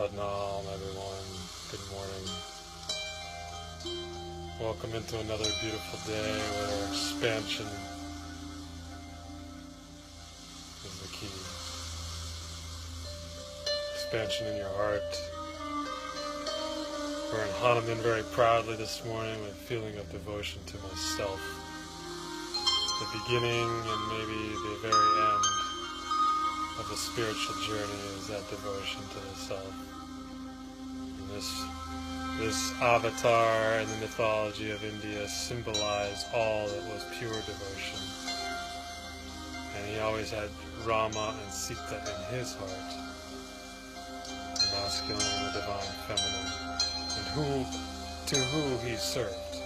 Sadnam, everyone. Good morning. Welcome into another beautiful day where expansion is the key. Expansion in your heart. We're in Hanuman very proudly this morning with a feeling of devotion to myself. The beginning and maybe the very end of the spiritual journey is that devotion to the self. And this avatar in the mythology of India symbolized all that was pure devotion. And he always had Rama and Sita in his heart, the masculine and the divine feminine, and to who he served.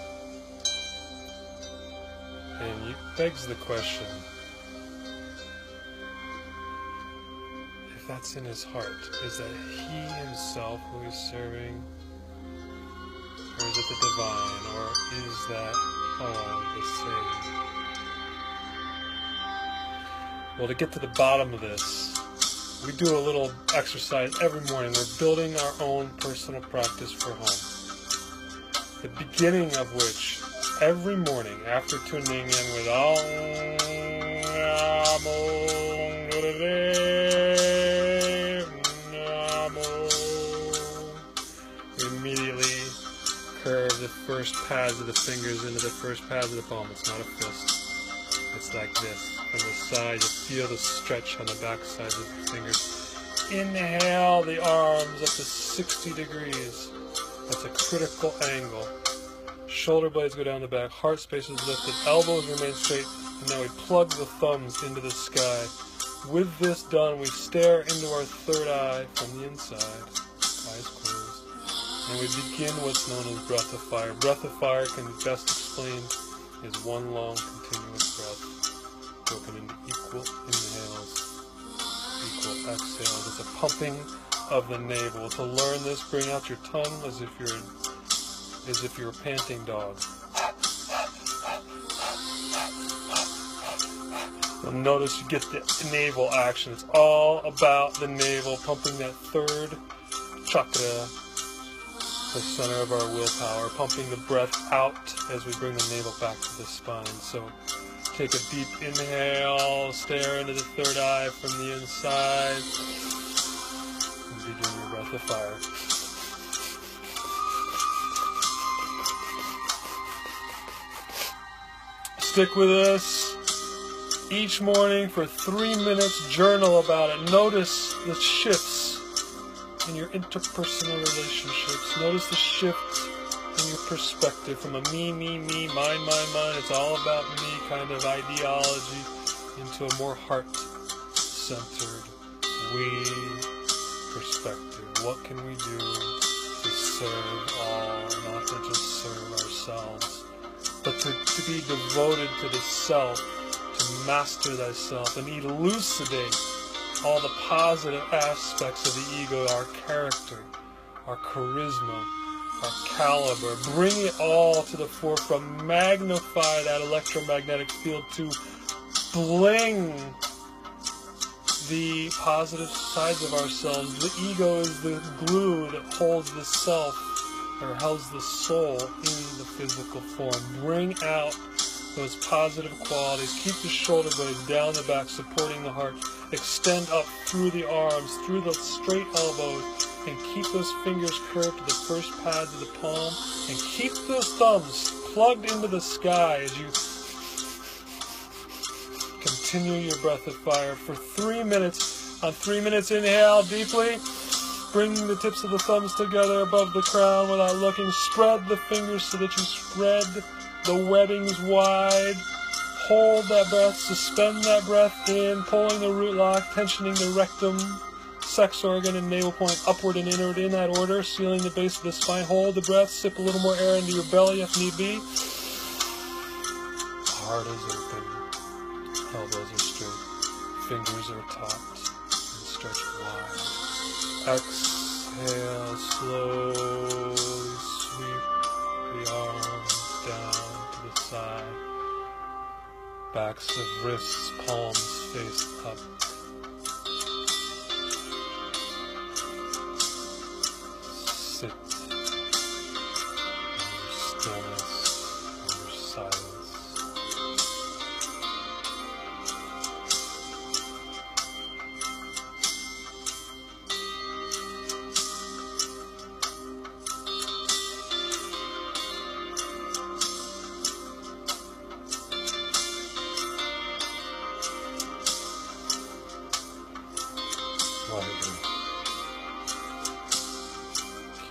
And it begs the question, if that's in his heart, is that he himself who he's serving? Or is it the divine? Or is that all the same? Well, to get to the bottom of this, we do a little exercise every morning. We're building our own personal practice for home. The beginning of which, every morning, after tuning in with we immediately curve the first pads of the fingers into the first pads of the palm. It's not a fist. It's like this. From the side, you feel the stretch on the back side of the fingers. Inhale the arms up to 60 degrees. That's a critical angle. Shoulder blades go down the back, heart space is lifted, elbows remain straight, and now we plug the thumbs into the sky. With this done, we stare into our third eye from the inside, eyes closed, and we begin what's known as breath of fire. Breath of fire can be best explained as one long continuous breath, broken into equal inhales, equal exhales. It's a pumping of the navel. To learn this, bring out your tongue as if you're a panting dog. You'll notice you get the navel action. It's all about the navel, pumping that third chakra, the center of our willpower, pumping the breath out as we bring the navel back to the spine. So take a deep inhale, stare into the third eye from the inside, and begin your breath of fire. Stick with us each morning for 3 minutes. Journal about it. Notice the shifts in your interpersonal relationships. Notice the shift in your perspective from a me, mine. It's all about me kind of ideology into a more heart-centered we perspective. What can we do to serve all, not to just serve ourselves? But to be devoted to the self, to master thyself, and elucidate all the positive aspects of the ego, our character, our charisma, our caliber. Bring it all to the forefront. Magnify that electromagnetic field to bling the positive sides of ourselves. The ego is the glue that holds the self, or holds the soul in the physical form. Bring out those positive qualities. Keep the shoulder blades down the back, supporting the heart. Extend up through the arms, through the straight elbows, and keep those fingers curved to the first pads of the palm, and keep those thumbs plugged into the sky as you continue your breath of fire for 3 minutes. On 3 minutes, inhale deeply. Bring the tips of the thumbs together above the crown without looking. Spread the fingers so that you spread the webbings wide. Hold that breath. Suspend that breath in, pulling the root lock, tensioning the rectum, sex organ, and navel point upward and inward in that order, sealing the base of the spine. Hold the breath. Sip a little more air into your belly if need be. Heart is open. Elbows are straight. Fingers are taut and stretched wide. Exhale, slowly sweep the arms down to the side. Backs of wrists, palms face up.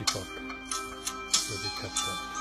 keep up. Will be kept up.